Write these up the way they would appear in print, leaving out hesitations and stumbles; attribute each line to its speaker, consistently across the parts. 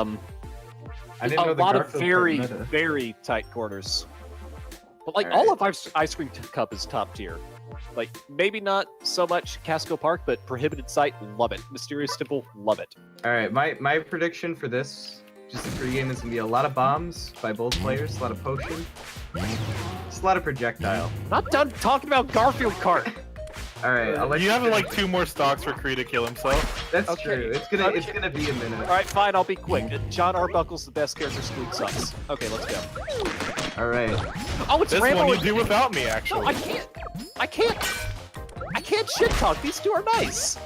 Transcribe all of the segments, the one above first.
Speaker 1: I didn't know
Speaker 2: a lot of very tight quarters. But like all of Ice Cream Cup is top tier. Like maybe not so much Casco Park, but Prohibited Site, love it. Mysterious Temple, love it.
Speaker 1: All right, my prediction for this, just the pregame, is gonna be a lot of bombs by both players, a lot of potion, just a lot of projectile.
Speaker 2: Not done talking about Garfield Kart.
Speaker 1: All right, I'll let
Speaker 3: you have like 2 more stocks for Kree to kill himself.
Speaker 1: That's true. It's gonna be a minute.
Speaker 2: All right, fine. I'll be quick. John Arbuckle's the best character. Squeak sucks. Okay, let's go.
Speaker 1: All right.
Speaker 2: Oh, it's
Speaker 3: this
Speaker 2: Rambo.
Speaker 3: one you do without me, actually.
Speaker 2: No, I can't shit talk. These two are nice.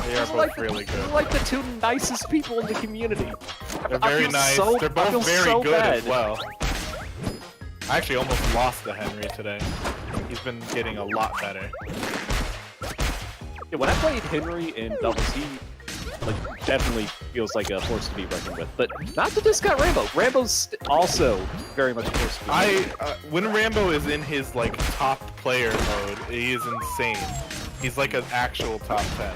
Speaker 3: They are both really good.
Speaker 2: They're like the 2 nicest people in the community.
Speaker 3: They're very nice. They're both very good as well. I actually almost lost to Henry today. He's been getting a lot better.
Speaker 2: Yeah, when I played Henry in doubles, he definitely feels like a force to be reckoned with. But not to discount Rambo. Rambo's also very much a force to be reckoned with.
Speaker 3: When Rambo is in his like top player mode, he is insane. He's like an actual top 10.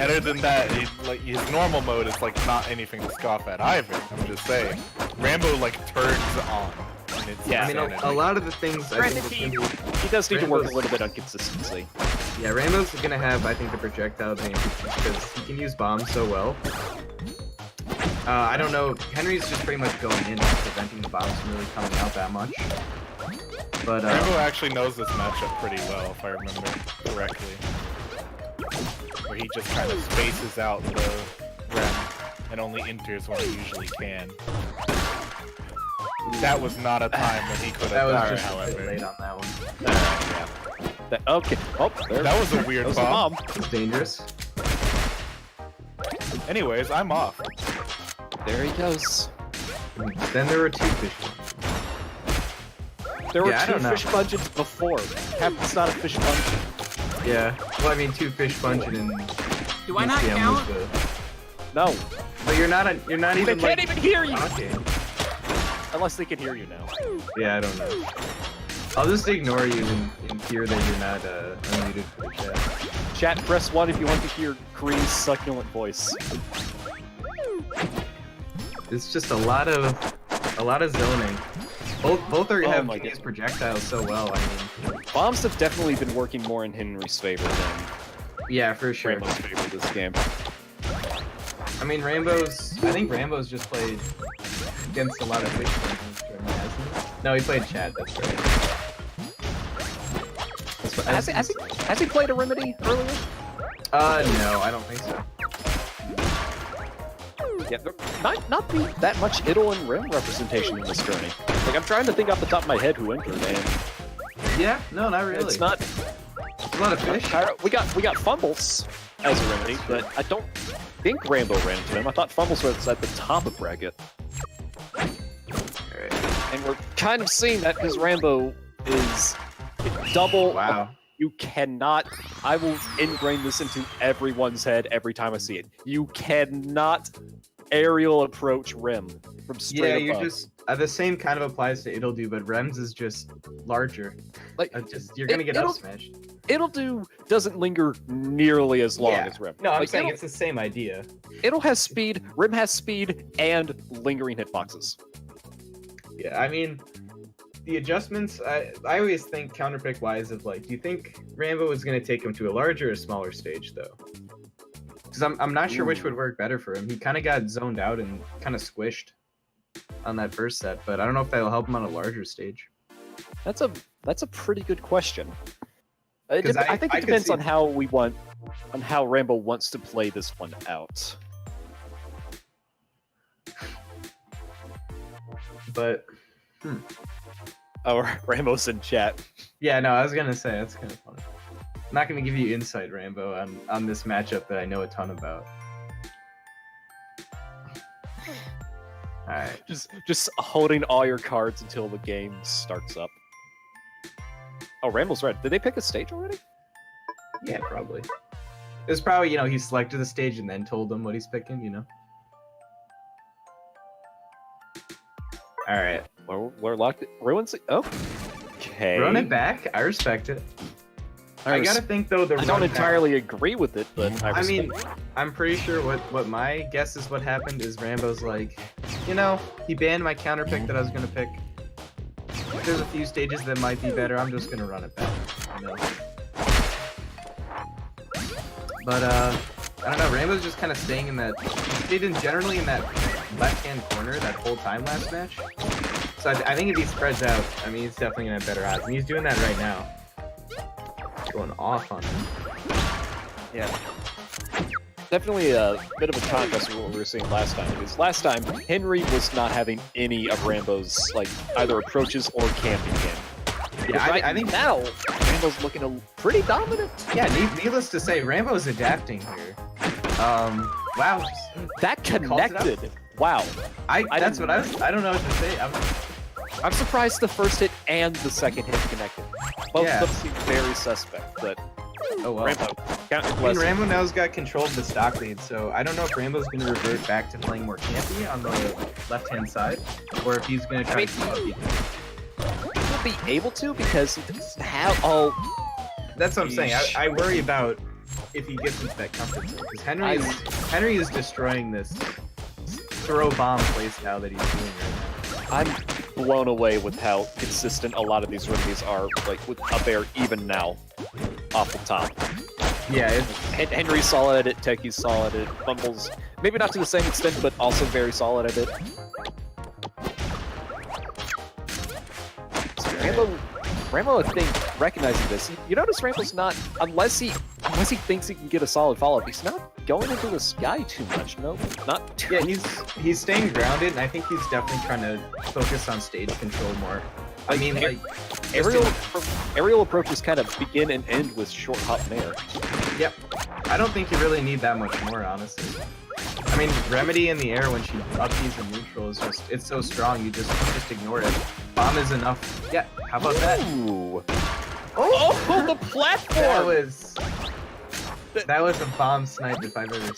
Speaker 3: Other than that, his normal mode is like not anything to scoff at either. I'm just saying, Rambo like turns on.
Speaker 2: Yeah,
Speaker 1: I mean, a lot of the things.
Speaker 2: Granted, he does need to work a little bit on consistency.
Speaker 1: Yeah, Rambo's gonna have, I think, the projectile advantage because he can use bombs so well. I don't know. Henry's just pretty much going in and preventing the bombs from really coming out that much. But
Speaker 3: Rambo actually knows this matchup pretty well, if I remember correctly. Where he just kind of spaces out the Rem and only enters when he usually can. That was not a time when he could have died, however.
Speaker 1: Late on that one.
Speaker 2: Yeah. Okay. Oh, there.
Speaker 3: That was a weird bomb.
Speaker 1: It's dangerous.
Speaker 3: Anyways, I'm off.
Speaker 2: There he goes.
Speaker 1: Then there were 2 fish.
Speaker 2: There were 2 fish bungeons before. It's not a fish bungeon.
Speaker 1: Yeah. Well, I mean, 2 fish bungeon and.
Speaker 4: Do I not count?
Speaker 2: No.
Speaker 1: But you're not even.
Speaker 2: They can't even hear you.
Speaker 1: Okay.
Speaker 2: Unless they can hear you now.
Speaker 1: Yeah, I don't know. I'll just ignore you and hear that you're not unmuted for chat.
Speaker 2: Chat, press 1 if you want to hear Kree's succulent voice.
Speaker 1: It's just a lot of zoning. Both are have these projectiles so well. I mean,
Speaker 2: bombs have definitely been working more in Henry's favor than
Speaker 1: for sure.
Speaker 2: Rambo's favor this game.
Speaker 1: I mean, I think Rambo's just played against a lot of fish bungeons, hasn't he? No, he played Chad. That's right.
Speaker 2: Has he played a Remedy earlier?
Speaker 1: No, I don't think so.
Speaker 2: Yeah, not be that much Ittle and Rim representation in this journey. Like, I'm trying to think off the top of my head who entered, and
Speaker 1: yeah, no, not really.
Speaker 2: It's not.
Speaker 1: It's a lot of fish.
Speaker 2: We got Fumbles as a Remedy, but I don't think Rambo ran into him. I thought Fumbles was at the top of bracket.
Speaker 1: Alright.
Speaker 2: And we're kind of seeing that because Rambo is double.
Speaker 1: Wow.
Speaker 2: You cannot. I will ingrain this into everyone's head every time I see it. You cannot aerial approach Rim from straight above.
Speaker 1: Yeah, you just the same kind of applies to Ittle do, but Rem's is just larger.
Speaker 2: Like
Speaker 1: you're gonna get up smashed.
Speaker 2: Ittle do doesn't linger nearly as long as Rim.
Speaker 1: No, I'm saying it's the same idea.
Speaker 2: Ittle has speed, Rim has speed, and lingering hitboxes.
Speaker 1: Yeah, I mean, the adjustments, I always think counterpick wise of like, do you think Rambo is going to take him to a larger or smaller stage though? Because I'm not sure which would work better for him. He kind of got zoned out and kind of squished on that first set, but I don't know if that'll help him on a larger stage.
Speaker 2: That's a pretty good question. I think it
Speaker 1: could
Speaker 2: depends
Speaker 1: see-
Speaker 2: on how Rambo wants to play this one out.
Speaker 1: But
Speaker 2: Oh, Rambo's in chat.
Speaker 1: yeah, no, I was gonna say that's kind of funny. I'm not gonna give you insight, Rambo, on this matchup that I know a ton about. All right,
Speaker 2: Just holding all your cards until the game starts up. Oh, Rambo's red. Did they pick a stage already?
Speaker 1: yeah, probably. It was probably he selected the stage and then told them what he's picking. All right.
Speaker 2: We're locked. Ruins. Oh. Okay.
Speaker 1: Run it back. I respect it. I gotta think though.
Speaker 2: I don't entirely agree with it, but I
Speaker 1: I'm pretty sure what my guess is what happened is Rambo's like, you know, he banned my counter pick that I was gonna pick. There's a few stages that might be better. I'm just gonna run it back. You know? But I don't know. Rambo's just kind of staying in that. He stayed generally in that left-hand corner that whole time last match. So I think if he spreads out, I mean, he's definitely gonna have better odds, and he's doing that right now. Going off on him.
Speaker 2: Yeah. Definitely a bit of a contrast with what we were seeing last time. Because last time, Henry was not having any of Rambo's like either approaches or camping in.
Speaker 1: Yeah, I think
Speaker 2: now Rambo's looking pretty dominant.
Speaker 1: Yeah, needless to say, Rambo's adapting here. Wow.
Speaker 2: That connected. Wow.
Speaker 1: That's what I don't know what to say.
Speaker 2: I'm surprised the first hit and the second hit connected. Both of them seem very suspect, but
Speaker 1: oh well.
Speaker 2: Rambo.
Speaker 1: I mean, Rambo now's got control of the stock lead, so I don't know if Rambo's going to revert back to playing more campy on the left-hand side, or if he's going to try to keep up.
Speaker 2: He'll be able to because he doesn't have all.
Speaker 1: That's what I'm saying. I worry about if he gets into that comfort zone, because Henry is destroying this throw bomb playstyle that he's doing right now.
Speaker 2: I'm blown away with how consistent a lot of these remedies are, like with up air even now, off the top.
Speaker 1: Yeah,
Speaker 2: Henry's solid at it, Techie's solid at it, Fumbles, maybe not to the same extent, but also very solid at it. So Rambo, I think, recognizing this, you notice Rambo's not, unless he thinks he can get a solid follow-up, he's not going into the sky too much, no, not too.
Speaker 1: Yeah, he's staying grounded, and I think he's definitely trying to focus on stage control more. I mean, like,
Speaker 2: aerial approaches kind of begin and end with short hop and air.
Speaker 1: Yep. I don't think you really need that much more, honestly. I mean, Remedy in the air when she upbeats and neutral is just, it's so strong, you just ignore it. Bomb is enough. Yeah, how about that?
Speaker 2: Ooh. Oh, the platform!
Speaker 1: That was a bomb snipe if I've ever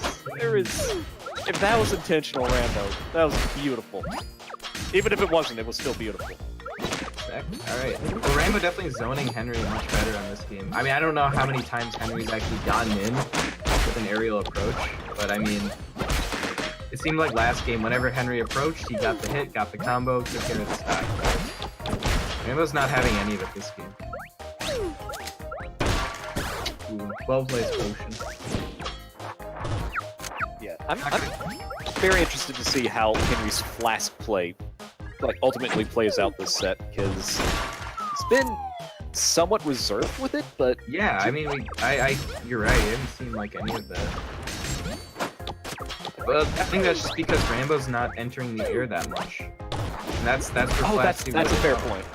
Speaker 1: seen.
Speaker 2: If that was intentional, Rambo, that was beautiful. Even if it wasn't, it was still beautiful.
Speaker 1: Alright. Well, Rambo definitely zoning Henry much better on this game. I mean, I don't know how many times Henry's actually gotten in with an aerial approach, but I mean, it seemed like last game, whenever Henry approached, he got the hit, got the combo, took care of the stock. Rambo's not having any of it this game. Ooh, 12 plays potion.
Speaker 2: Yeah, I'm very interested to see how Henry's flask play ultimately plays out this set, because it's been somewhat reserved with it, but
Speaker 1: yeah, I mean, you're right. I haven't seen like any of that. Well, I think that's just because Rambo's not entering the air that much. And that's a
Speaker 2: fair point.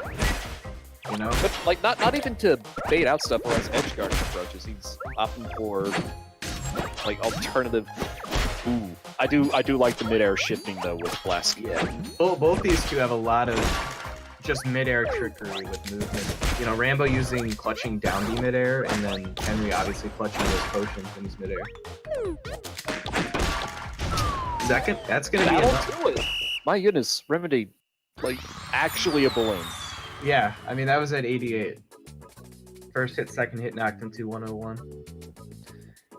Speaker 1: You know,
Speaker 2: but like not even to bait out stuff or as edge guarding approaches. He's opting for like alternative. Ooh, I do like the mid-air shifting though with Flask.
Speaker 1: Yeah, both these two have a lot of just mid-air trickery with movement. You know, Rambo using clutching down B mid-air, and then Henry obviously clutching those potions in his mid-air. Second, that's gonna be enough.
Speaker 2: My goodness, Remedy, like actually a balloon.
Speaker 1: Yeah, I mean that was at 88. First hit, second hit knocked him to 101.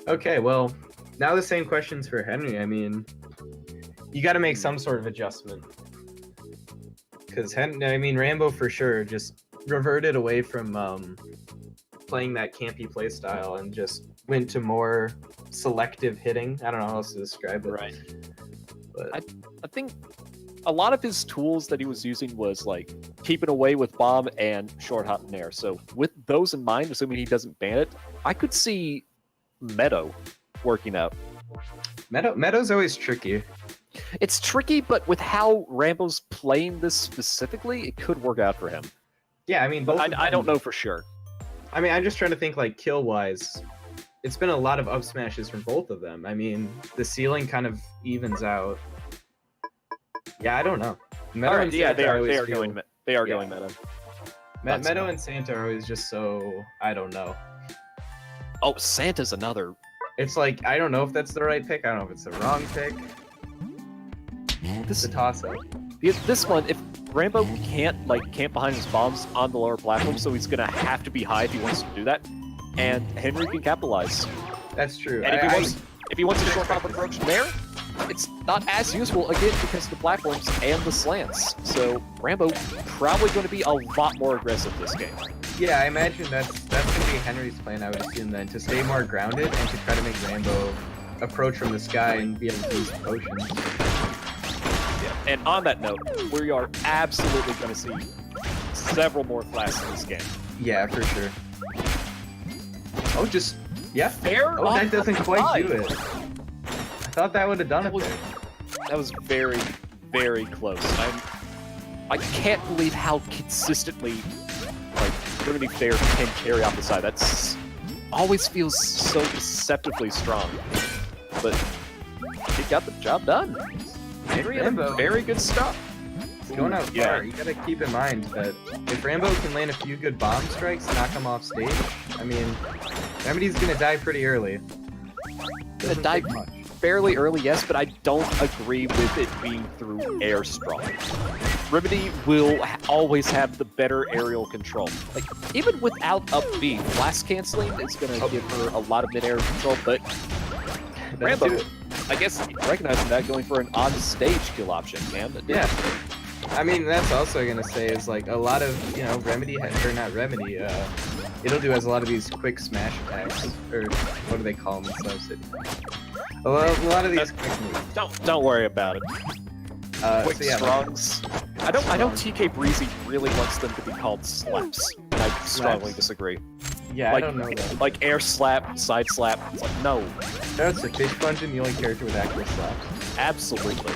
Speaker 1: Okay, well. Now the same questions for Henry. I mean, you got to make some sort of adjustment. Because, Rambo for sure just reverted away from playing that campy playstyle and just went to more selective hitting. I don't know how else to describe it.
Speaker 2: Right.
Speaker 1: But
Speaker 2: I think a lot of his tools that he was using was like keeping away with bomb and short hop and air. So with those in mind, assuming he doesn't ban it, I could see Meadow working out.
Speaker 1: Meadow's always tricky.
Speaker 2: It's tricky, but with how Rambo's playing this specifically, it could work out for him.
Speaker 1: Yeah, I mean,
Speaker 2: I don't know for sure.
Speaker 1: I mean, I'm just trying to think like kill-wise. It's been a lot of up smashes from both of them. I mean, the ceiling kind of evens out. Yeah, I don't know.
Speaker 2: Meadow and Santa they are going Meadow.
Speaker 1: Meadow and Santa are always just so, I don't know.
Speaker 2: Oh, Santa's another.
Speaker 1: It's like, I don't know if that's the right pick. I don't know if it's the wrong pick. This is a toss-up.
Speaker 2: This one, if Rambo can't camp behind his bombs on the lower platform, so he's gonna have to be high if he wants to do that, and Henry can capitalize.
Speaker 1: That's true.
Speaker 2: And If he wants a short hop approach there, it's not as useful, again, because of the platforms and the slants. So Rambo probably going to be a lot more aggressive this game.
Speaker 1: Yeah, I imagine that's going to be Henry's plan, I would assume, then, to stay more grounded and to try to make Rambo approach from the sky and be able to use the potions.
Speaker 2: Yeah. And on that note, we are absolutely going to see several more flasks in this game.
Speaker 1: Yeah, for sure. Oh, just... Yeah.
Speaker 2: Fair.
Speaker 1: Oh, that doesn't quite do it. I thought that would have done it there.
Speaker 2: That was very, very close. I can't believe how consistently Remedy Fair can carry off the side. That's always feels so deceptively strong. But he got the job done. Henry had a very good stop.
Speaker 1: It's going out far. You gotta keep in mind that if Rambo can land a few good bomb strikes, knock him off stage, I mean, Remedy's gonna die pretty early.
Speaker 2: Gonna die fairly early, yes, but I don't agree with it being through air sprawl. Remedy will always have the better aerial control. Like, even without up B, blast canceling is gonna give her a lot of mid-air control, but Rambo, I guess recognizing that, going for an on-stage kill option, man.
Speaker 1: Yeah. I mean, that's also gonna say is like a lot of, you know, Remedy or not Remedy, Ittle has a lot of these quick smash attacks, or what do they call them in Snow City? A lot of these quick moves.
Speaker 2: Don't worry about it. Quick
Speaker 1: so yeah,
Speaker 2: strongs. I know TK Breezy really wants them to be called slaps. And I strongly disagree.
Speaker 1: Yeah,
Speaker 2: like,
Speaker 1: I don't know that.
Speaker 2: Like air slap, side slap. It's like, no.
Speaker 1: That's a Fish Punch, the only character with actual slaps.
Speaker 2: Absolutely.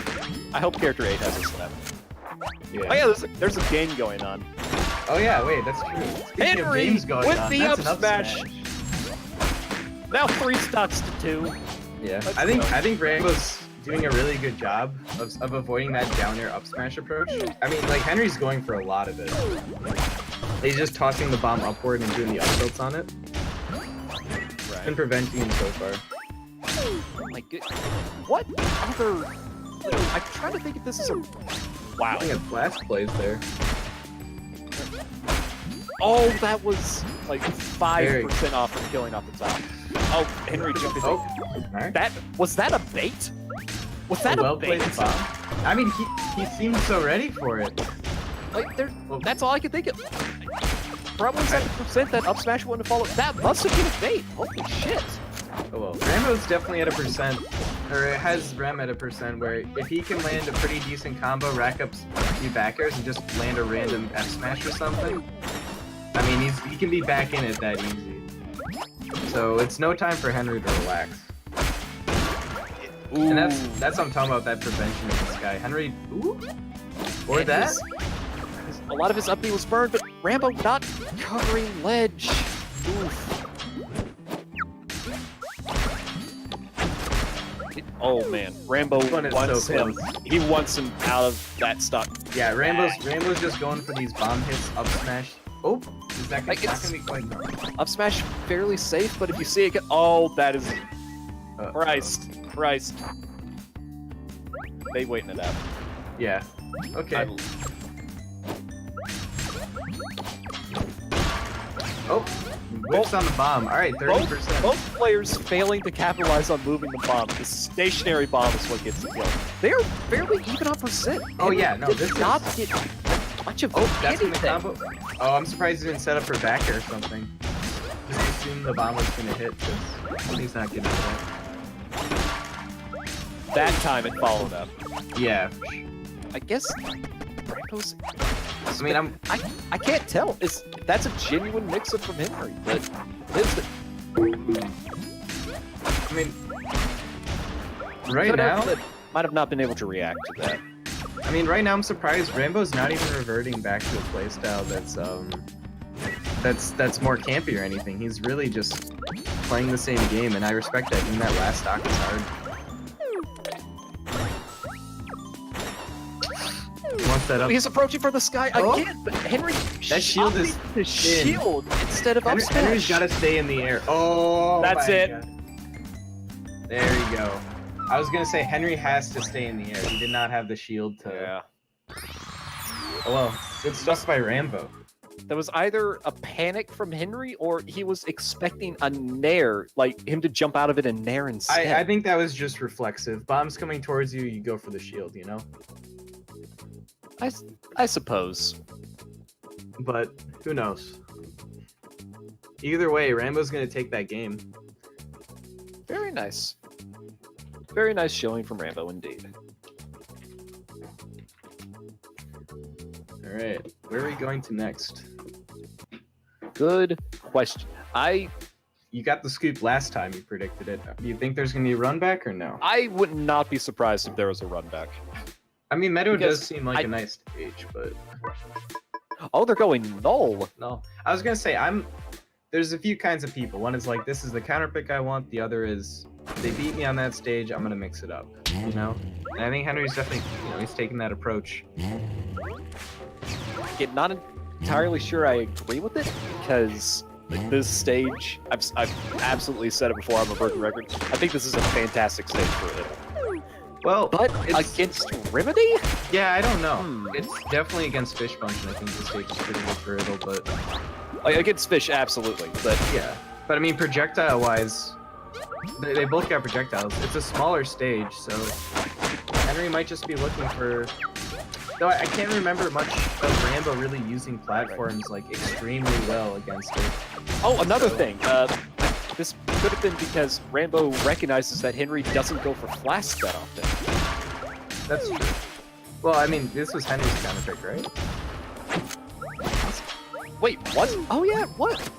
Speaker 2: I hope character 8 has a slap.
Speaker 1: Yeah.
Speaker 2: Oh yeah, there's a game going on.
Speaker 1: Oh yeah, wait, that's true. Speaking of games going
Speaker 2: with
Speaker 1: on,
Speaker 2: the
Speaker 1: that's
Speaker 2: up smash. Now 3 stocks to 2.
Speaker 1: Yeah,
Speaker 2: Let's
Speaker 1: I
Speaker 2: go.
Speaker 1: think Rambo's doing a really good job of avoiding that down air up smash approach. I mean, like, Henry's going for a lot of it. He's just tossing the bomb upward and doing the up tilts on it.
Speaker 2: Right.
Speaker 1: And preventing him so far.
Speaker 2: My good. What other? I'm trying to think if this is a. Wow.
Speaker 1: I think a blast plays there.
Speaker 2: Oh, that was like 5% off from killing off the top. Oh, Henry jumped in.
Speaker 1: Oh, alright.
Speaker 2: That was that a bait? Was that a
Speaker 1: well
Speaker 2: bait?
Speaker 1: played bomb. I mean, he seemed so ready for it.
Speaker 2: Like that's all I could think of. Probably 7% that up smash wouldn't have followed. That must have been a bait. Holy shit.
Speaker 1: Oh well, Rambo's definitely at a percent, or it has Rem at a percent where if he can land a pretty decent combo, rack up a few back airs, and just land a random F smash or something, I mean, he can be back in it that easy. So it's no time for Henry to relax.
Speaker 2: Ooh.
Speaker 1: And that's what I'm talking about, that prevention of this guy. Henry, ooh, or
Speaker 2: And
Speaker 1: that?
Speaker 2: A lot of his up B was burned, but Rambo not covering ledge. Oof. Oh man, Rambo
Speaker 1: one is
Speaker 2: wants
Speaker 1: so
Speaker 2: him.
Speaker 1: close.
Speaker 2: He wants him out of that stock.
Speaker 1: Yeah, Rambo's just going for these bomb hits, up smash. Oh, is that
Speaker 2: Like,
Speaker 1: not
Speaker 2: it's-
Speaker 1: gonna be quite?
Speaker 2: Up smash fairly safe, but if you see it, oh, that is
Speaker 1: Uh,
Speaker 2: Christ. They waiting it out.
Speaker 1: Yeah. Okay. Oh, whips on the bomb. All right, 30%.
Speaker 2: Both players failing to capitalize on moving the bomb. The stationary bomb is what gets the kill. They're fairly even on percent.
Speaker 1: Oh, yeah, no,
Speaker 2: Did
Speaker 1: this is-
Speaker 2: not get much of
Speaker 1: That's in the
Speaker 2: anything.
Speaker 1: combo. Oh, I'm surprised he didn't set up for back air or something. Just assume the bomb was gonna hit, because he's not getting that.
Speaker 2: That time it followed up.
Speaker 1: Yeah.
Speaker 2: I guess Rambo's.
Speaker 1: I mean,
Speaker 2: I can't tell. That's a genuine mix-up from Henry, but is it?
Speaker 1: I mean, right now,
Speaker 2: Might have not been able to react to that.
Speaker 1: I'm surprised Rambo's not even reverting back to a playstyle that's more campy or anything. He's really just playing the same game, and I respect that. Even that last stock is hard. Wants that up.
Speaker 2: He's approaching for the sky again, but Henry
Speaker 1: That shield is
Speaker 2: the shield instead of up smash.
Speaker 1: Henry's got to stay in the air. Oh,
Speaker 2: That's
Speaker 1: my
Speaker 2: it.
Speaker 1: God. There you go. I was gonna say Henry has to stay in the air. He did not have the shield to.
Speaker 2: Yeah.
Speaker 1: Oh well, good stuff by Rambo.
Speaker 2: That was either a panic from Henry or he was expecting a nair, like him to jump out of it and nair instead.
Speaker 1: I think that was just reflexive. Bombs coming towards you, you go for the shield, you know?
Speaker 2: I suppose.
Speaker 1: But who knows? Either way, Rambo's gonna take that game.
Speaker 2: Very nice. Very nice showing from Rambo indeed.
Speaker 1: Alright, where are we going to next?
Speaker 2: Good question.
Speaker 1: You got the scoop last time you predicted it. Do you think there's gonna be a run back or no?
Speaker 2: I would not be surprised if there was a run back.
Speaker 1: I mean, Meadow
Speaker 2: Because
Speaker 1: does seem like a nice stage, but
Speaker 2: Oh, they're going null.
Speaker 1: no. I was gonna say there's a few kinds of people. One is like, this is the counter pick I want. The other is, they beat me on that stage, I'm gonna mix it up. You know? And I think Henry's definitely, he's taking that approach.
Speaker 2: Again, not entirely sure I agree with it because this stage, I've absolutely said it before. I'm a broken record. I think this is a fantastic stage for it.
Speaker 1: Well,
Speaker 2: But
Speaker 1: it's-
Speaker 2: against Remedy,
Speaker 1: yeah, I don't know. It's definitely against Fish Bunch, and I think the stage is pretty good for Ittle, but
Speaker 2: like, against Fish, absolutely. But
Speaker 1: yeah. But I mean, projectile-wise, they both got projectiles. It's a smaller stage, so Henry might just be looking for... Though I can't remember much of Rambo really using platforms like extremely well against it.
Speaker 2: oh, another thing. This could have been because Rambo recognizes that Henry doesn't go for flask that often.
Speaker 1: That's true. Well, I mean, this was Henry's counter pick, right?
Speaker 2: Wait, what? Oh yeah, what?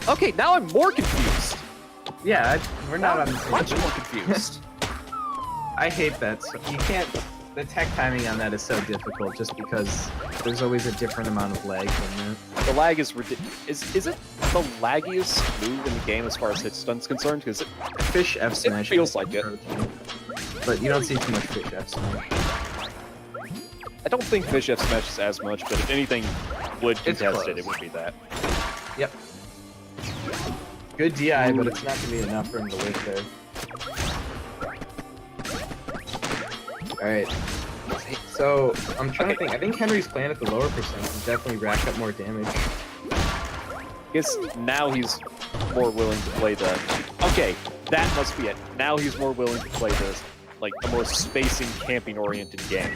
Speaker 2: Okay, now I'm more confused.
Speaker 1: Yeah, we're not
Speaker 2: Now
Speaker 1: on the
Speaker 2: I'm
Speaker 1: same
Speaker 2: much
Speaker 1: page.
Speaker 2: more confused.
Speaker 1: I hate that. So you can't. The tech timing on that is so difficult, just because there's always a different amount of lag in it.
Speaker 2: The lag is ridiculous. Is it the laggiest move in the game as far as hit stun's concerned? Because
Speaker 1: Fish F smash.
Speaker 2: feels like it.
Speaker 1: But you don't see too much Fish F smash.
Speaker 2: I don't think Fish F smashes as much, but if anything would
Speaker 1: It's
Speaker 2: contest it,
Speaker 1: close.
Speaker 2: it would be that.
Speaker 1: Yep. Good DI, but it's not gonna be enough for him to live there. Alright. So, I'm trying to think. I think Henry's plan at the lower percent is definitely rack up more damage.
Speaker 2: I guess now he's more willing to play the... Okay, that must be it. Now he's more willing to play this, like, a more spacing, camping-oriented game.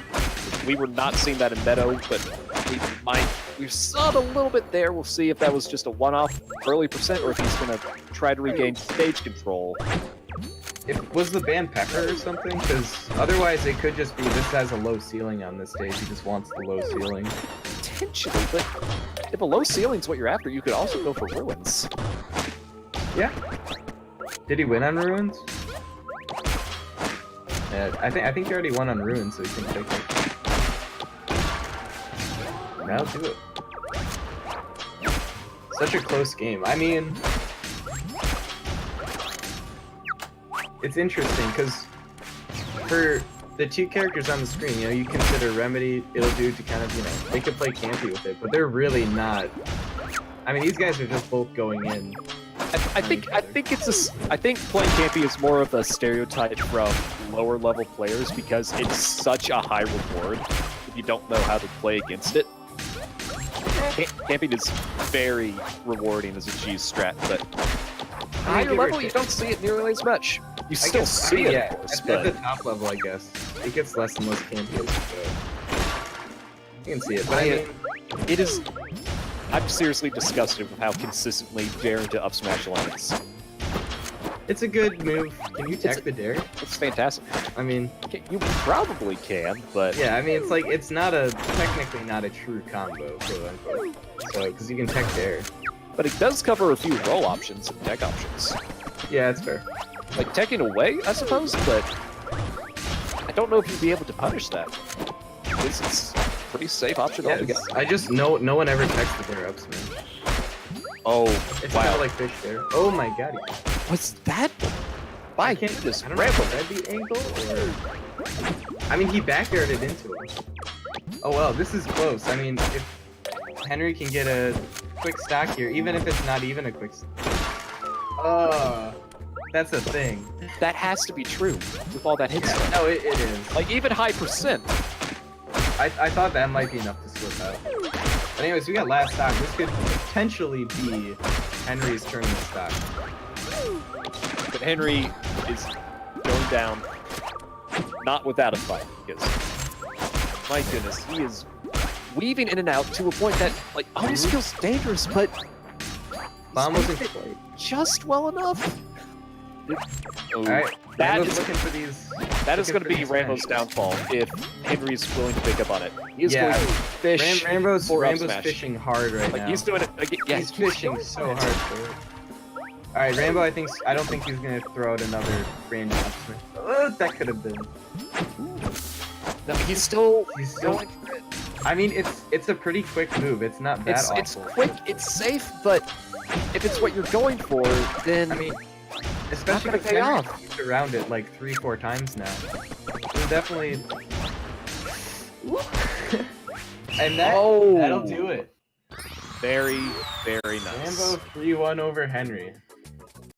Speaker 2: We were not seeing that in Meadow, but we saw it a little bit there. We'll see if that was just a one-off early percent, or if he's going to try to regain stage control.
Speaker 1: Was the ban Pepper or something? Because otherwise it could just be this has a low ceiling on this stage. He just wants the low ceiling.
Speaker 2: Potentially, but if a low ceiling's what you're after, you could also go for Ruins.
Speaker 1: Yeah. Did he win on Ruins? Yeah, I think he already won on Ruins, so he can take it. Now do it. Such a close game. I mean, it's interesting because for the two characters on the screen, you consider Remedy, Ittle Dude to kind of, they could play campy with it, but they're really not. I mean, these guys are just both going in.
Speaker 2: I think playing campy is more of a stereotype from lower level players because it's such a high reward if you don't know how to play against it. Camping is very rewarding as a G strat, but higher
Speaker 1: give or
Speaker 2: level you
Speaker 1: take.
Speaker 2: don't see it nearly as much. You still
Speaker 1: I
Speaker 2: see
Speaker 1: mean,
Speaker 2: it,
Speaker 1: yeah,
Speaker 2: of course,
Speaker 1: at the
Speaker 2: but
Speaker 1: top level, I guess it gets less and less campy as you go. You can see it, but I mean,
Speaker 2: it is. I'm seriously disgusted with how consistently daring to up smash lands.
Speaker 1: it's a good move. Can you tech the dare?
Speaker 2: It's fantastic.
Speaker 1: I mean,
Speaker 2: You probably can, but
Speaker 1: yeah, I mean, it's like it's technically not a true combo, quote unquote. So, because you can tech dare.
Speaker 2: but it does cover a few roll options and deck options.
Speaker 1: Yeah, that's fair.
Speaker 2: Like, teching away, I suppose, but I don't know if you'd be able to punish that. This is a pretty safe option
Speaker 1: Yeah,
Speaker 2: altogether.
Speaker 1: I just no one ever techs the dare up smash.
Speaker 2: Oh,
Speaker 1: It's
Speaker 2: wow.
Speaker 1: kind of like Fish dare. Oh my god.
Speaker 2: What's that? My
Speaker 1: I can't
Speaker 2: goodness,
Speaker 1: I don't know
Speaker 2: Rambo.
Speaker 1: if the angle or... I mean, he back aired it into him. Oh well, this is close. I mean, if Henry can get a quick stock here, even if it's not even a quick that's a thing.
Speaker 2: That has to be true with all that hit stuff.
Speaker 1: No, it is.
Speaker 2: Like, even high percent.
Speaker 1: I thought that might be enough to slip out. But anyways, we got last stock. This could potentially be Henry's turn in the stock.
Speaker 2: But Henry is going down, not without a fight, because my goodness, he is weaving in and out to a point that like almost feels dangerous, but
Speaker 1: Bomb wasn't
Speaker 2: it
Speaker 1: quite.
Speaker 2: just well enough. Oh,
Speaker 1: Alright,
Speaker 2: that
Speaker 1: Rambo's
Speaker 2: is
Speaker 1: looking for these.
Speaker 2: that is
Speaker 1: looking
Speaker 2: going to
Speaker 1: for
Speaker 2: be
Speaker 1: these
Speaker 2: Rambo's
Speaker 1: finishes.
Speaker 2: downfall if Henry's willing to pick up on it. He is
Speaker 1: Yeah,
Speaker 2: going to fish.
Speaker 1: Rambo's
Speaker 2: for up
Speaker 1: Rambo's
Speaker 2: smash.
Speaker 1: fishing hard right
Speaker 2: Like
Speaker 1: now.
Speaker 2: he's doing it. Like, yeah,
Speaker 1: He's fishing
Speaker 2: going
Speaker 1: so
Speaker 2: for it.
Speaker 1: hard for it. Alright, Rambo, I don't think he's gonna throw out another random up smash. Oh, that could have been.
Speaker 2: No, he's still
Speaker 1: He's still.
Speaker 2: going for it.
Speaker 1: I mean, it's a pretty quick move. It's not that awful.
Speaker 2: It's quick, it's safe, but if it's what you're going for, then
Speaker 1: I mean, especially
Speaker 2: gonna
Speaker 1: if
Speaker 2: pay
Speaker 1: Henry
Speaker 2: off.
Speaker 1: used around it like 3-4 times now. It's definitely. And that'll do it.
Speaker 2: very, very
Speaker 1: Rambo
Speaker 2: nice.
Speaker 1: 3-1 over Henry.